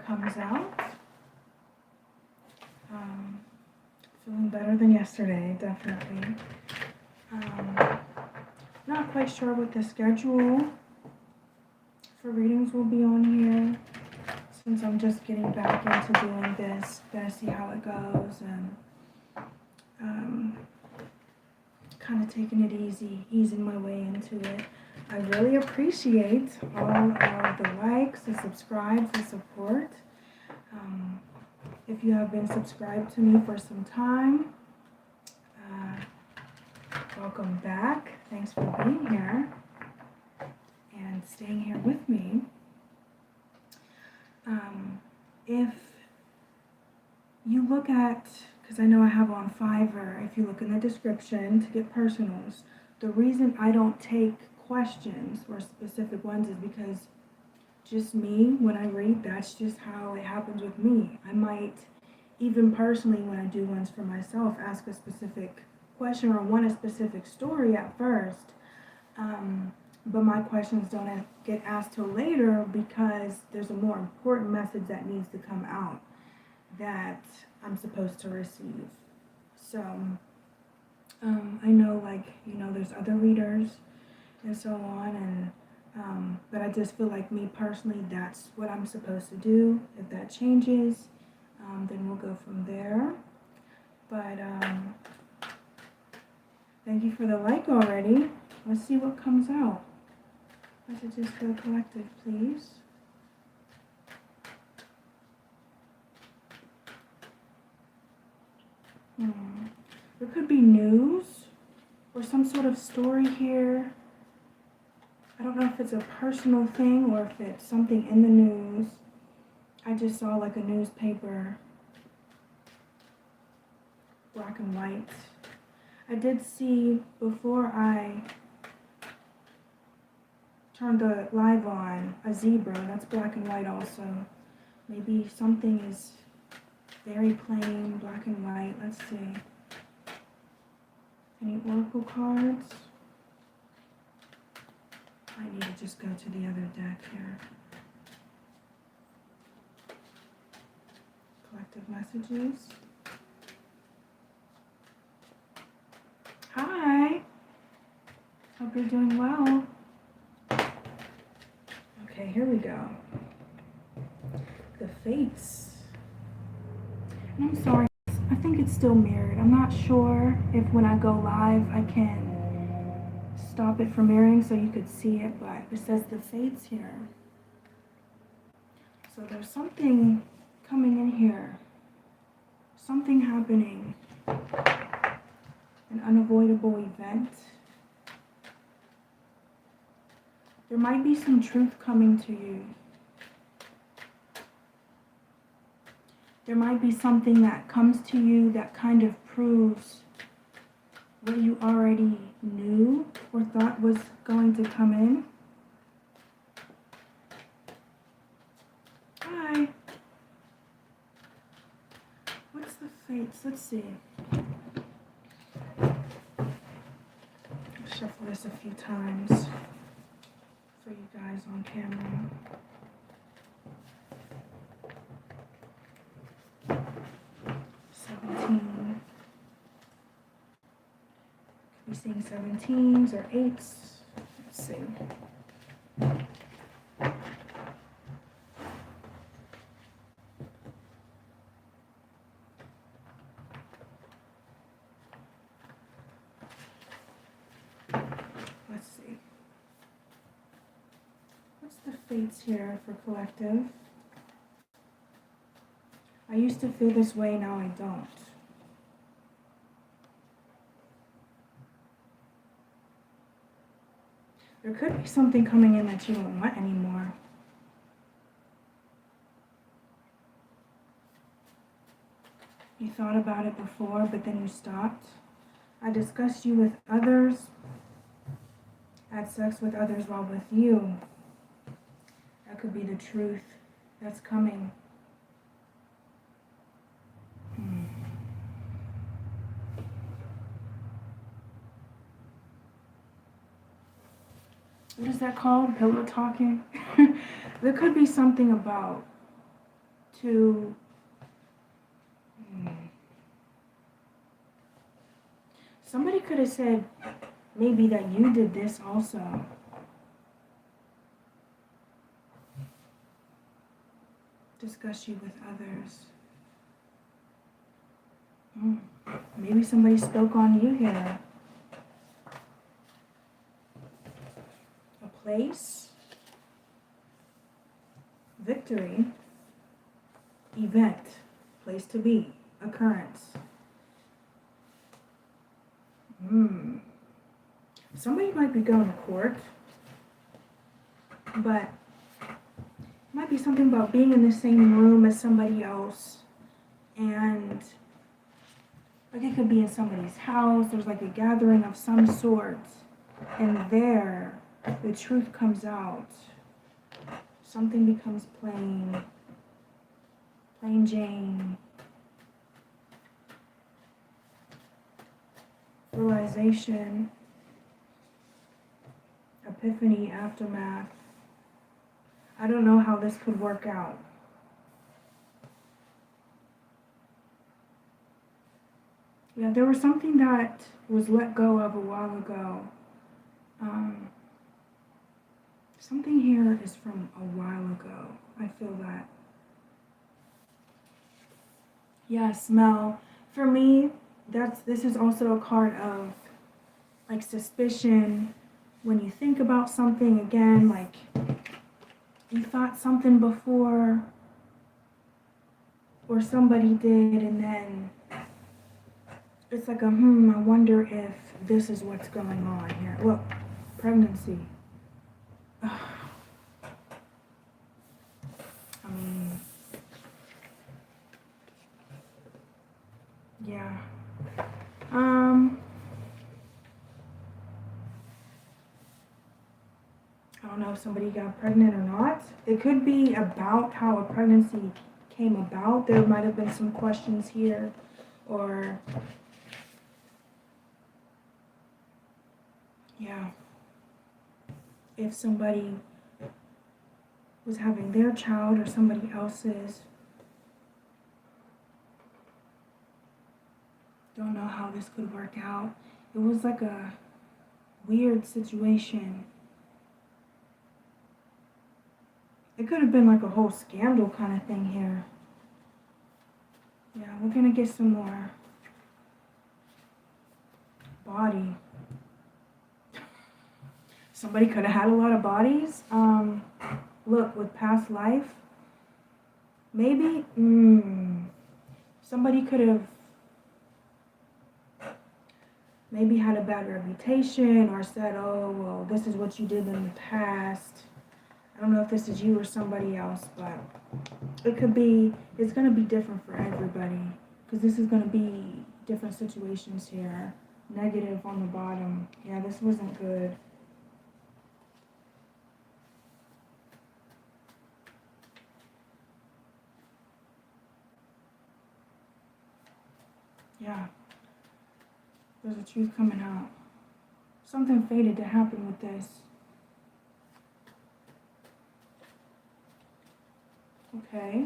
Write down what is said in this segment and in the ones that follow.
what comes out. Feeling better than yesterday, definitely. Not quite sure what the schedule for readings will be on here, since I'm just getting back into doing this. Gotta see how it goes, and kind of taking it easy, easing my way into it. I really appreciate all of the likes, the subscribes, the support. If you have been subscribed to me for some time, welcome back. Thanks for being here and staying here with me. If you look at, because I know I have on Fiverr, if you look in the description to get personals, the reason I don't take questions or specific ones is because just me, when I read, that's just how it happens with me. I might, even personally when I do ones for myself, ask a specific question or want a specific story at first, but my questions don't get asked till later because there's a more important message that needs to come out that I'm supposed to receive. So I know, like, there's other readers and so on, and but I just feel like, me personally, that's what I'm supposed to do. If that changes, then we'll go from there. But thank you for the like already. Let's see what comes out. Messages for the collective, please. There could be news or some sort of story here. I don't know if it's a personal thing or if it's something in the news. I just saw like a newspaper, black and white. I did see, before I turned the live on, a zebra. That's black and white also. Maybe something is very plain, black and white. Let's see. Any oracle cards? I need to just go to the other deck here. Collective messages. Hi. Hope you're doing well. Okay, here we go. The Fates. And I'm sorry, I think it's still mirrored. I'm not sure if when I go live I can stop it from mirroring so you could see it, but it says the Fates here. So there's something coming in here. Something happening. An unavoidable event. There might be some truth coming to you. There might be something that comes to you that kind of proves what you already knew or thought was going to come in. Hi. What's the Fates? Let's see. I'll shuffle this a few times for you guys on camera. We're seeing 17s or 8s. Let's see. Let's see. What's the Fates here for collective? I used to feel this way, now I don't. There could be something coming in that you don't want anymore. You thought about it before, but then you stopped. I discussed you with others, had sex with others while with you. That could be the truth that's coming. What is that called? Pillow talking? There could be something about to somebody could have said maybe that you did this also. Discuss you with others. Maybe somebody spoke on you here. A place, victory, event, place to be, occurrence. Somebody might be going to court, but it might be something about being in the same room as somebody else, and like it could be in somebody's house. There's like a gathering of some sort, and there the truth comes out. Something becomes plain Jane. Realization, epiphany, aftermath. I don't know how this could work out. Yeah, there was something that was let go of a while ago. Something here is from a while ago. I feel that. Yeah, smell. For me, this is also a card of like suspicion. When you think about something again, like you thought something before or somebody did, and then it's like I wonder if this is what's going on here. Look, pregnancy. Yeah. I don't know if somebody got pregnant or not. It could be about how a pregnancy came about. There might have been some questions here, or if somebody was having their child or somebody else's. Don't know how this could work out. It was like a weird situation. It could have been like a whole scandal kind of thing here. Yeah, we're gonna get some more. Body. Somebody could have had a lot of bodies. Look, with past life, maybe somebody could have maybe had a bad reputation or said, oh, well, this is what you did in the past. I don't know if this is you or somebody else, but it could be, it's going to be different for everybody, because this is going to be different situations here. Negative on the bottom. Yeah, this wasn't good. Yeah. There's a truth coming out. Something fated to happen with this. Okay.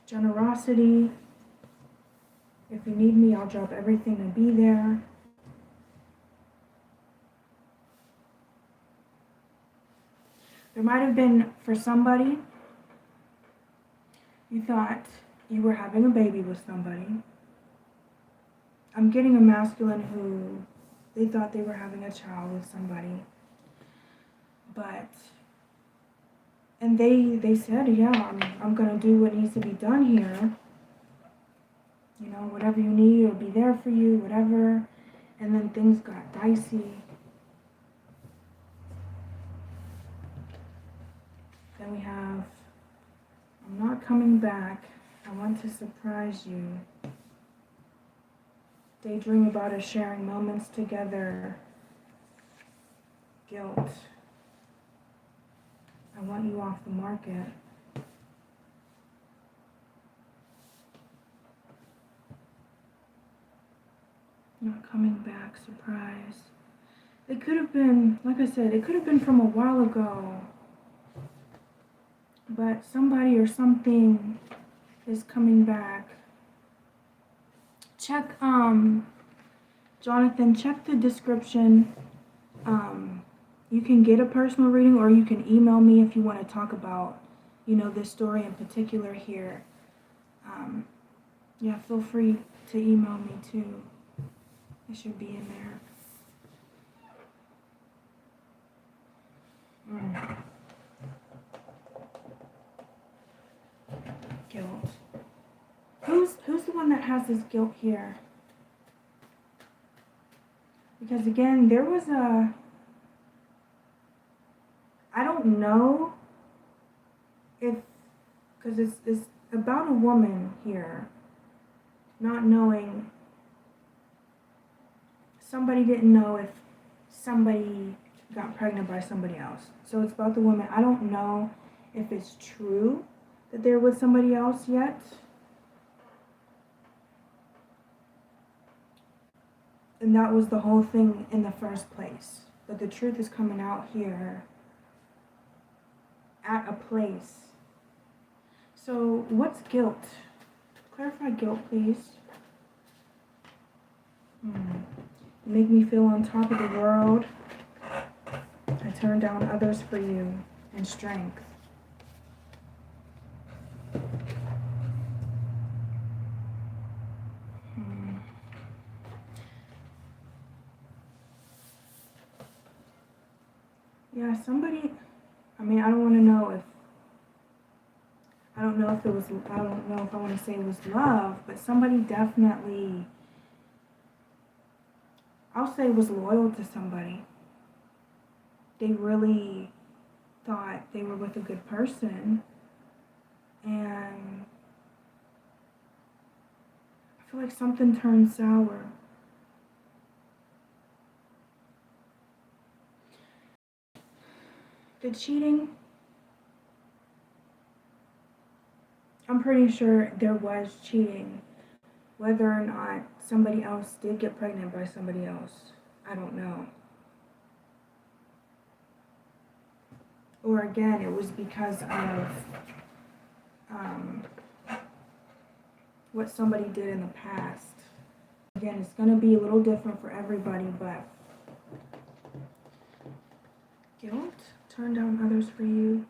Generosity. If you need me, I'll drop everything and be there. There might have been, for somebody, you thought you were having a baby with somebody. I'm getting a masculine who they thought they were having a child with somebody. But, and they said, yeah, I'm going to do what needs to be done here. You know, whatever you need, I'll be there for you, whatever. And then things got dicey. Then we have, I'm not coming back. I want to surprise you. Daydream about us sharing moments together. Guilt. I want you off the market. Not coming back, surprise. It could have been, like I said, it could have been from a while ago. but somebody or something is coming back. Check, Jonathan, check the description. You can get a personal reading, or you can email me if you want to talk about, this story in particular here. Yeah, feel free to email me too. It should be in there. Guilt. Who's the one that has this guilt here? Because again, there was I don't know if, because it's about a woman here, not knowing, somebody didn't know if somebody got pregnant by somebody else. So it's about the woman. I don't know if it's true that they're with somebody else yet. And that was the whole thing in the first place. But the truth is coming out here at a place. So what's guilt? Clarify guilt, please. Make me feel on top of the world. I turn down others for you. And strength. Yeah, somebody, I don't want to know if, I don't know if it was, I don't know if I want to say it was love, but somebody definitely, I'll say was loyal to somebody. They really thought they were with a good person, and I feel like something turned sour. The cheating, I'm pretty sure there was cheating. Whether or not somebody else did get pregnant by somebody else, I don't know. Or again, it was because of what somebody did in the past. Again, it's going to be a little different for everybody, but guilt, turn down others for you.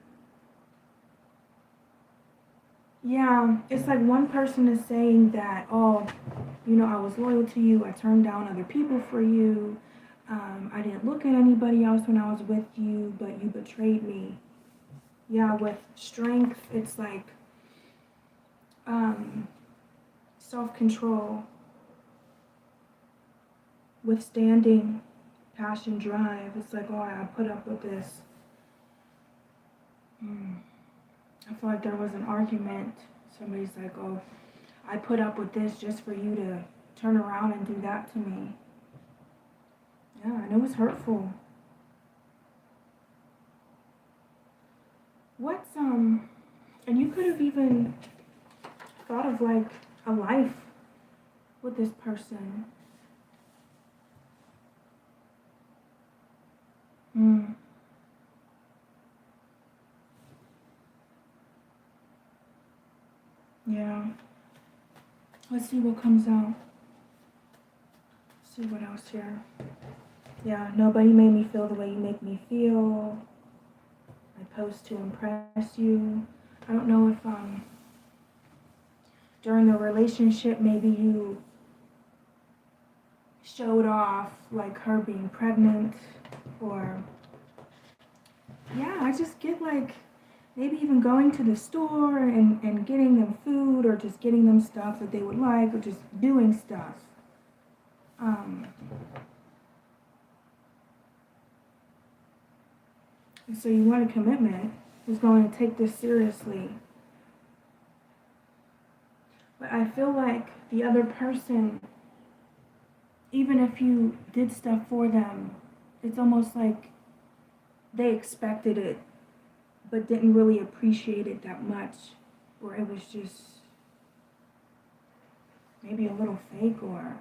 Yeah, it's like one person is saying that, oh, I was loyal to you, I turned down other people for you, I didn't look at anybody else when I was with you, but you betrayed me. Yeah, with strength, it's like self-control, withstanding, passion, drive. It's like, oh, I put up with this. I feel like there was an argument. Somebody's like, oh, I put up with this just for you to turn around and do that to me. Yeah, and it was hurtful. And you could have even thought of like a life with this person. Yeah. Let's see what comes out. Let's see what else here. Yeah, nobody made me feel the way you make me feel. I post to impress you. I don't know if during the relationship maybe you showed off like her being pregnant, or yeah, I just get like maybe even going to the store and getting them food, or just getting them stuff that they would like, or just doing stuff. And so you want a commitment who's going to take this seriously. But I feel like the other person, even if you did stuff for them, it's almost like they expected it, but didn't really appreciate it that much, or it was just maybe a little fake, or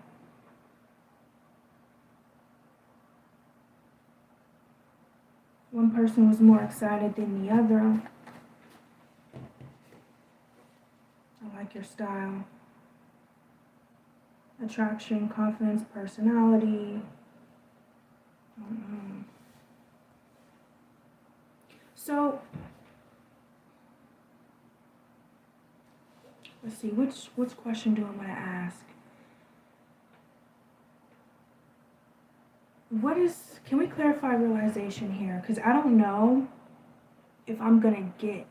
one person was more excited than the other. like your style. Attraction, confidence, personality. So, let's see, which question do I want to ask? Can we clarify realization here? Because I don't know if I'm going to get,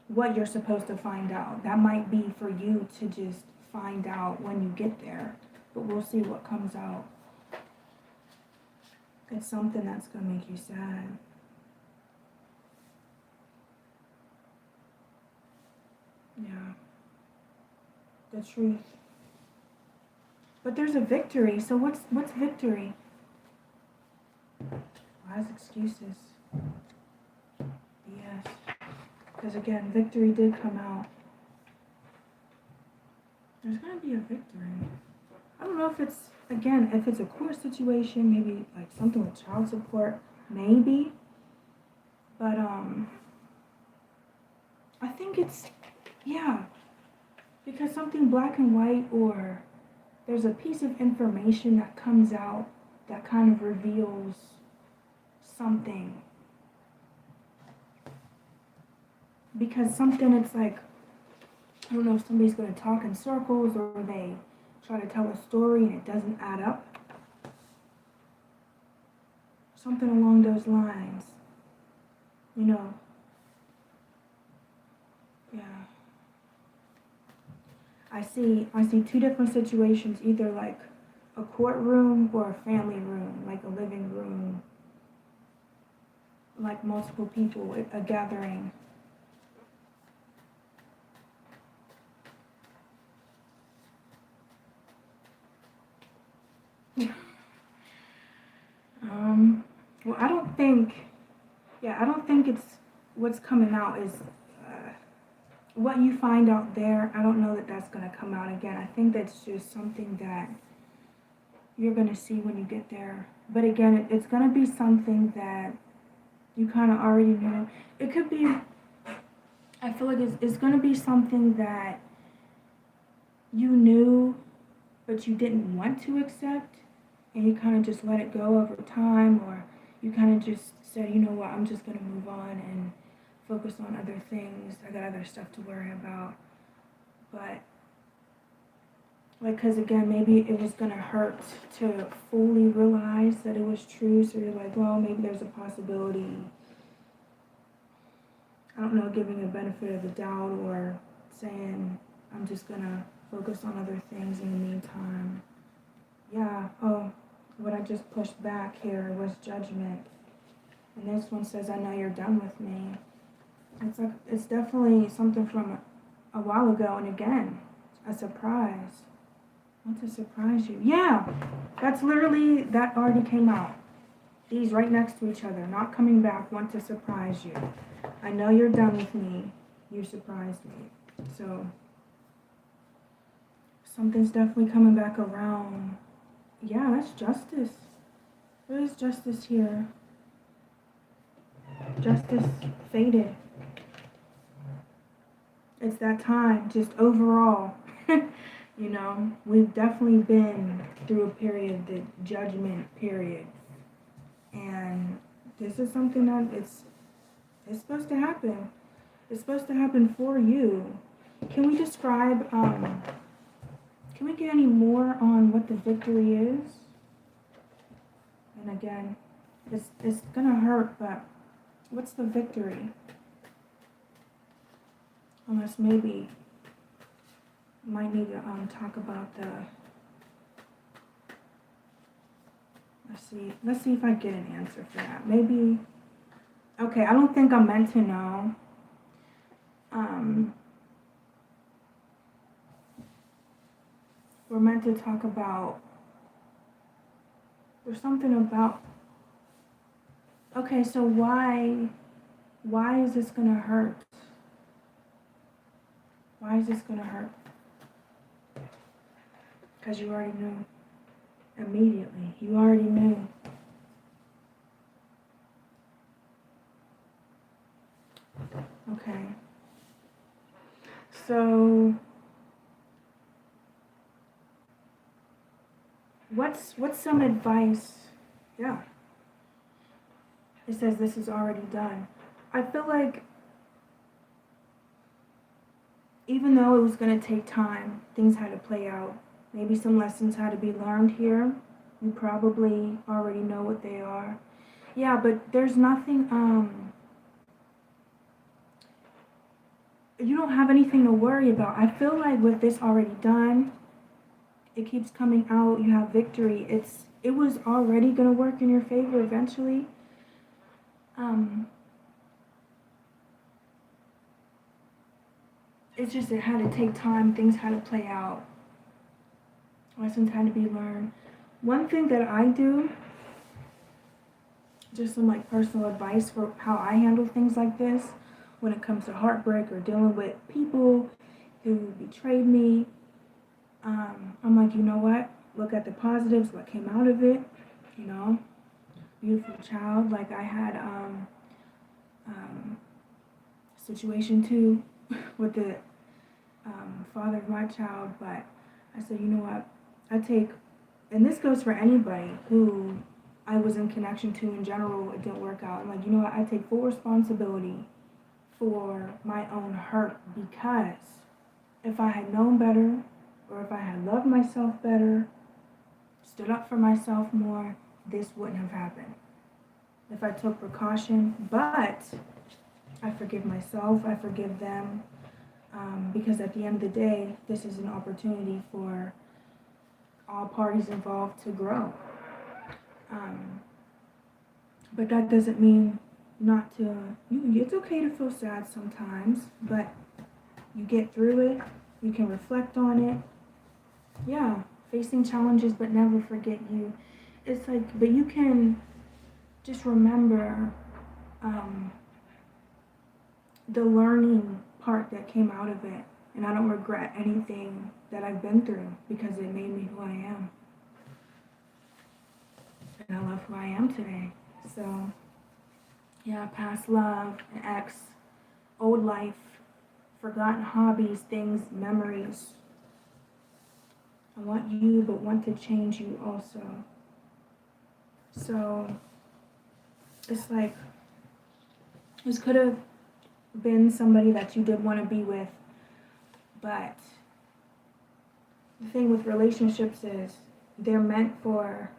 what you're supposed to find out. That might be for you to just find out when you get there, but we'll see what comes out. It's something that's going to make you sad. Yeah. The truth. But there's a victory. So what's victory? Wise excuses. Yes. Because again, victory did come out. There's going to be a victory. I don't know if it's a court situation, maybe like something with child support, maybe. But I think because something black and white, or there's a piece of information that comes out that kind of reveals something. Because something, it's like, I don't know if somebody's going to talk in circles or they try to tell a story and it doesn't add up. Something along those lines. Yeah. I see two different situations, either like a courtroom or a family room, like a living room, like multiple people, a gathering. Well, I don't think it's what's coming out is what you find out there. I don't know that that's going to come out again. I think that's just something that you're going to see when you get there. But again, it's going to be something that you kind of already know. It could be, I feel like it's going to be something that you knew, but you didn't want to accept, and you kind of just let it go over time, or you kind of just said, you know what, I'm just going to move on and focus on other things. I got other stuff to worry about. But, because again, maybe it was going to hurt to fully realize that it was true. So you're like, well, maybe there's a possibility. I don't know, giving a benefit of the doubt, or saying, I'm just going to focus on other things in the meantime. Yeah, what I just pushed back here was judgment. And this one says, I know you're done with me. It's definitely something from a while ago, and again, a surprise. I want to surprise you. Yeah, that already came out. These right next to each other, not coming back, want to surprise you. I know you're done with me. You surprised me. So, something's definitely coming back around. Yeah, that's justice. There is justice here. Justice faded. It's that time, just overall. We've definitely been through a period, the judgment period. And this is something that it's supposed to happen. It's supposed to happen for you. Can we describe, can we get any more on what the victory is? And again, it's gonna hurt, but what's the victory? Unless maybe might need to talk about the. Let's see if I get an answer for that. Maybe. Okay, I don't think I'm meant to know. We're meant to talk about. There's something about. Okay, so why is this gonna hurt? Why is this gonna hurt? Because you already knew. Immediately. You already knew. Okay. So what's some advice? Yeah. It says this is already done. I feel like even though it was going to take time, things had to play out. Maybe some lessons had to be learned here. You probably already know what they are. Yeah, but there's nothing, you don't have anything to worry about. I feel like with this already done, it keeps coming out, you have victory. It was already going to work in your favor eventually. It's just it had to take time, things had to play out, lessons had to be learned. One thing that I do, just some like personal advice for how I handle things like this when it comes to heartbreak or dealing with people who betrayed me, I'm like, you know what? Look at the positives, what came out of it, you know, beautiful child. Like I had situation too with the father of my child, but I said, you know what? And this goes for anybody who I was in connection to in general, it didn't work out. I'm like, you know what? I take full responsibility for my own hurt, because if I had known better, or if I had loved myself better, stood up for myself more, this wouldn't have happened. If I took precaution, but I forgive myself, I forgive them, because at the end of the day, this is an opportunity for all parties involved to grow. But that doesn't mean not to, it's okay to feel sad sometimes, but you get through it, you can reflect on it. Yeah, facing challenges but never forget you. It's like, but you can just remember the learning part that came out of it. And I don't regret anything that I've been through, because it made me who I am. And I love who I am today. So, yeah, past love, an ex, old life, forgotten hobbies, things, memories. I want you, but want to change you also. So, it's like, this could have been somebody that you did want to be with, but the thing with relationships is they're meant for,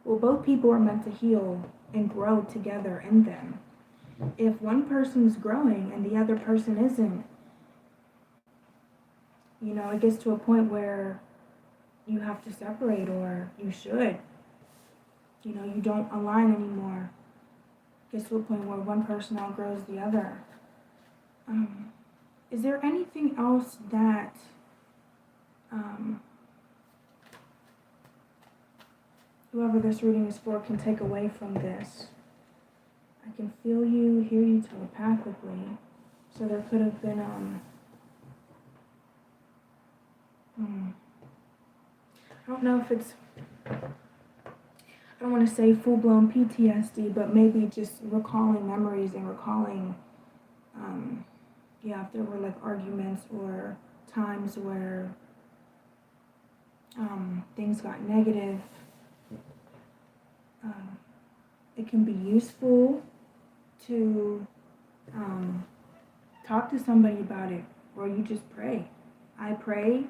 well, both people are meant to heal and grow together in them. If one person's growing and the other person isn't, you know, it gets to a point where you have to separate, or you should. You know, you don't align anymore. It gets to a point where one person outgrows the other. Is there anything else that whoever this reading is for can take away from this? I can feel you, hear you telepathically. So there could have been I don't know if it's, I don't want to say full-blown PTSD, but maybe just recalling memories and recalling, if there were like arguments or times where things got negative. It can be useful to talk to somebody about it, or you just pray. I pray,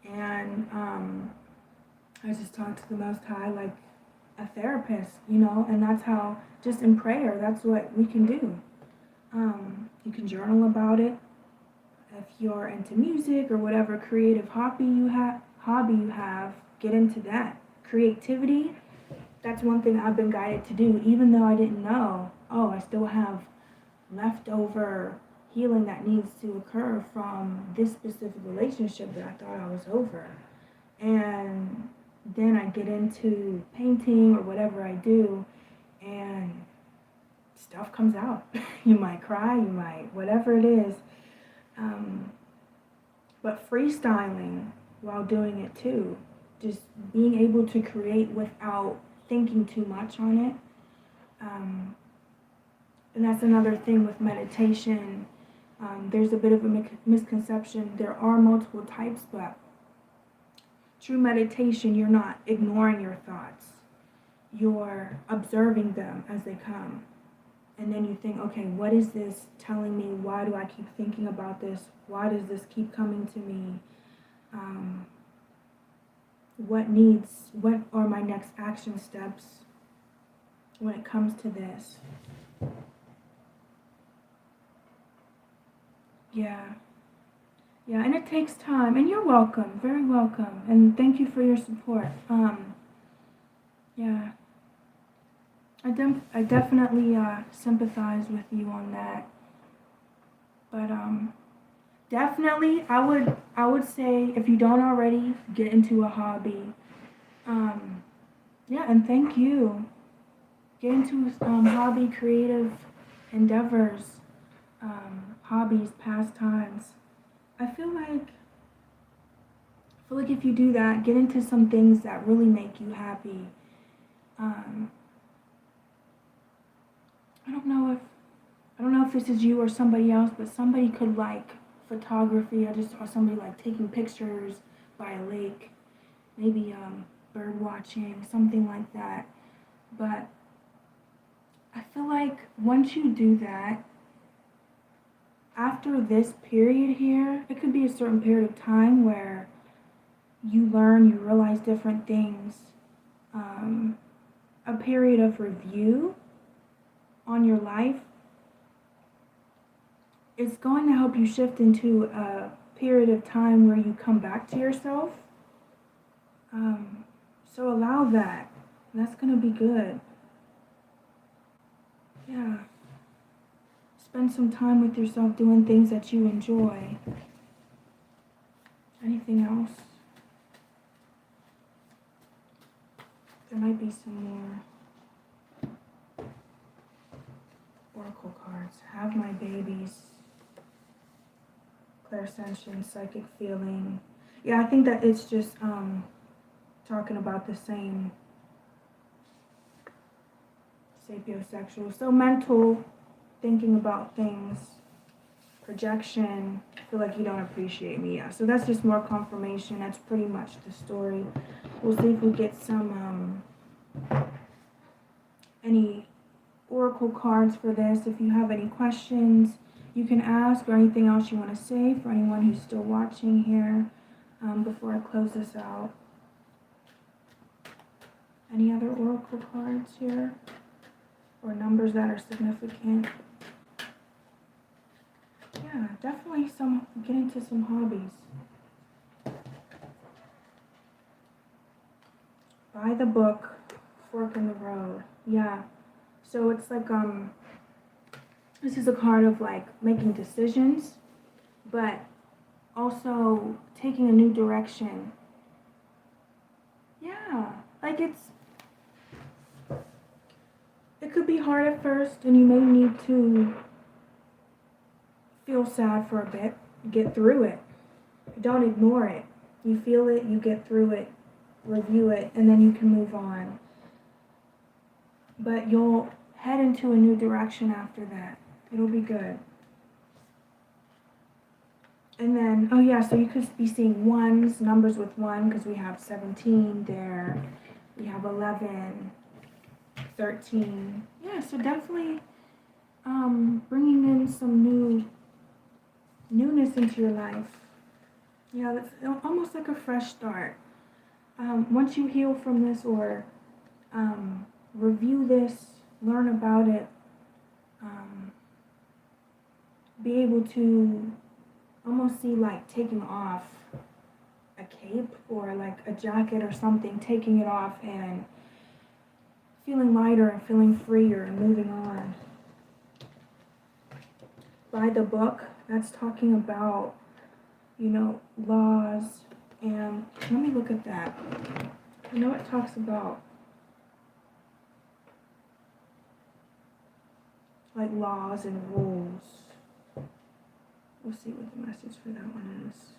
and I just talk to the Most High like a therapist, you know, and that's how, just in prayer, that's what we can do. You can journal about it. If you're into music or whatever creative hobby you have, get into that. Creativity, that's one thing I've been guided to do, even though I didn't know, I still have leftover healing that needs to occur from this specific relationship that I thought I was over. And then I get into painting or whatever I do, and stuff comes out. You might cry, you might, whatever it is. But freestyling while doing it too. Just being able to create without thinking too much on it. And that's another thing with meditation. There's a bit of a misconception. There are multiple types, but true meditation, you're not ignoring your thoughts. You're observing them as they come. And then you think, okay, what is this telling me? Why do I keep thinking about this? Why does this keep coming to me? What are my next action steps when it comes to this? Yeah, and it takes time, and you're welcome, very welcome, and thank you for your support. Yeah, I definitely sympathize with you on that, but definitely I would say if you don't already, get into a hobby. Yeah, and thank you. Get into hobby, creative endeavors, hobbies, pastimes. I feel like if you do that, get into some things that really make you happy. I don't know if this is you or somebody else, but somebody could like photography. I just saw somebody like taking pictures by a lake, maybe bird watching, something like that. But I feel like once you do that, after this period here, it could be a certain period of time where you learn, you realize different things. A period of review on your life is going to help you shift into a period of time where you come back to yourself. So allow that. That's going to be good. Yeah. Spend some time with yourself doing things that you enjoy. Anything else? There might be some more oracle cards. Have my babies. Clairsentience, psychic feeling. Yeah, I think that it's just talking about the same. Sapiosexual. So mental, thinking about things, projection, feel like you don't appreciate me. Yeah, so that's just more confirmation. That's pretty much the story. We'll see if we get some any oracle cards for this. If you have any questions, you can ask, or anything else you want to say for anyone who's still watching here before I close this out. Any other oracle cards here? Or numbers that are significant? Yeah, definitely get into some hobbies. Buy the book, Fork in the Road. Yeah. So it's like, this is a card of like making decisions, but also taking a new direction. Yeah, like it could be hard at first, and you may need to feel sad for a bit, get through it. Don't ignore it. You feel it, you get through it, review it, and then you can move on. But you'll head into a new direction after that. It'll be good. And then, oh yeah, so you could be seeing ones, numbers with 1, because we have 17 there. We have 11, 13. Yeah, so definitely bringing in some newness into your life. Yeah, that's almost like a fresh start. Once you heal from this or review this, learn about it, be able to almost see like taking off a cape or like a jacket or something, taking it off and feeling lighter and feeling freer and moving on. By the book, that's talking about, laws, and let me look at that. It talks about like laws and rules. We'll see what the message for that one is.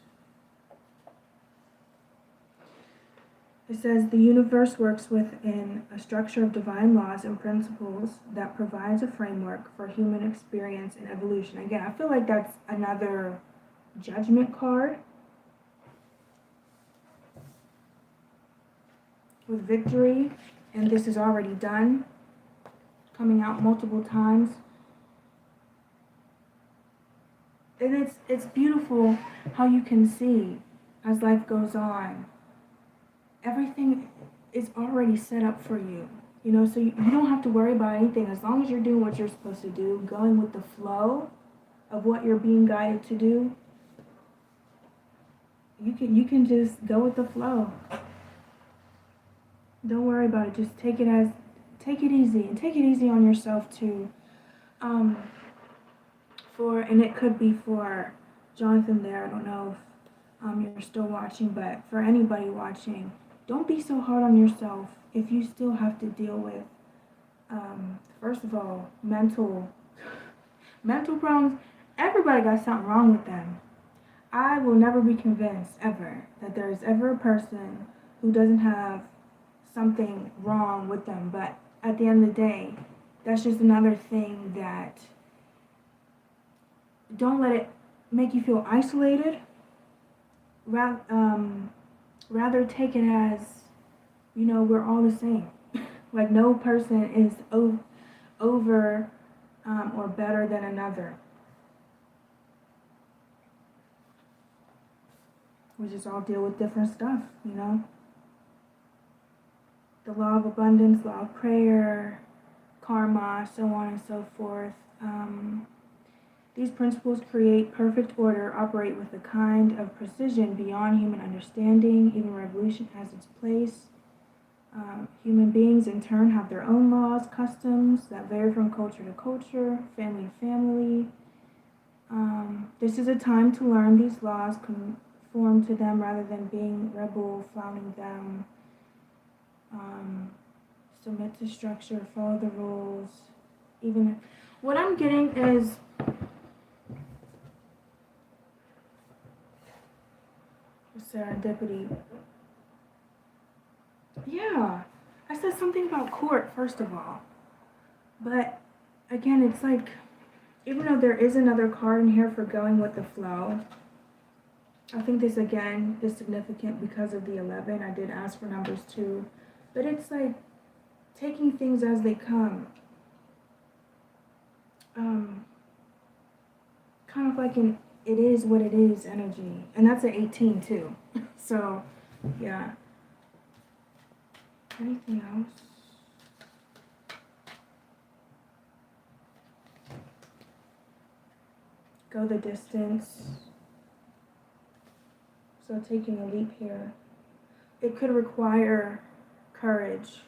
It says the universe works within a structure of divine laws and principles that provides a framework for human experience and evolution. Again, I feel like that's another judgment card with victory, and this is already done, coming out multiple times. And it's beautiful how you can see as life goes on, everything is already set up for you. You know, so you don't have to worry about anything as long as you're doing what you're supposed to do, going with the flow of what you're being guided to do. You can just go with the flow. Don't worry about it. Just take it easy, and take it easy on yourself too. And it could be for Jonathan there. I don't know if you're still watching, but for anybody watching, don't be so hard on yourself if you still have to deal with, first of all, mental problems. Everybody got something wrong with them. I will never be convinced ever that there is ever a person who doesn't have something wrong with them. But at the end of the day, that's just another thing that, don't let it make you feel isolated. Rather take it as, you know, we're all the same. Like no person is over or better than another. We just all deal with different stuff, you know. The law of abundance, law of prayer, karma, so on and so forth. These principles create perfect order, operate with a kind of precision beyond human understanding. Even revolution has its place. Human beings, in turn, have their own laws, customs that vary from culture to culture, family to family. This is a time to learn these laws, conform to them rather than being rebel, flouting them. Submit to structure, follow the rules. Even what I'm getting is serendipity. Yeah, I said something about court, first of all. But again, it's like, even though there is another card in here for going with the flow, I think this again is significant because of the 11. I did ask for numbers too. But it's like taking things as they come. Kind of like an it is what it is energy. And that's an 18 too. So, yeah. Anything else? Go the distance. So taking a leap here. It could require courage.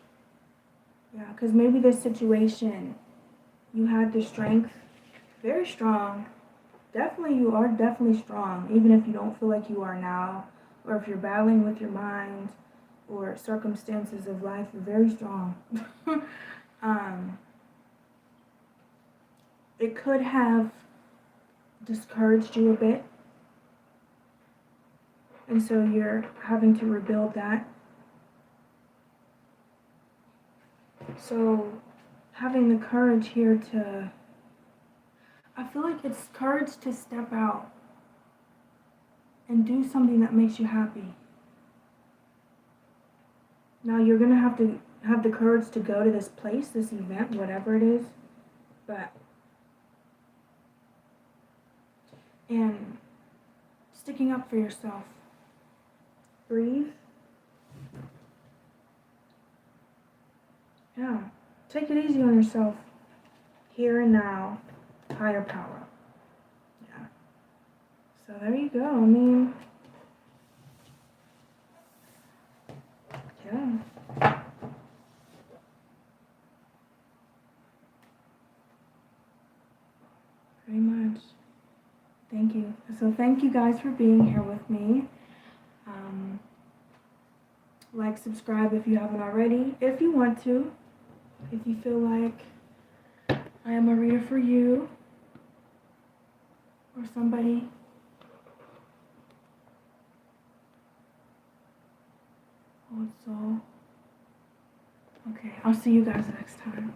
Yeah, because maybe this situation, you had the strength, very strong. Definitely, you are definitely strong, even if you don't feel like you are now, or if you're battling with your mind or circumstances of life, you're very strong. It could have discouraged you a bit, and so you're having to rebuild that. So having the courage here to, I feel like it's courage to step out and do something that makes you happy. Now you're going to have the courage to go to this place, this event, whatever it is, and sticking up for yourself. Breathe. Yeah. Take it easy on yourself. Here and now. Higher power. Yeah. So there you go. I mean, yeah. Pretty much. Thank you. So thank you guys for being here with me. Like, subscribe if you haven't already. If you want to. If you feel like I am a reader for you. Or somebody. Hold counsel. Okay, I'll see you guys next time.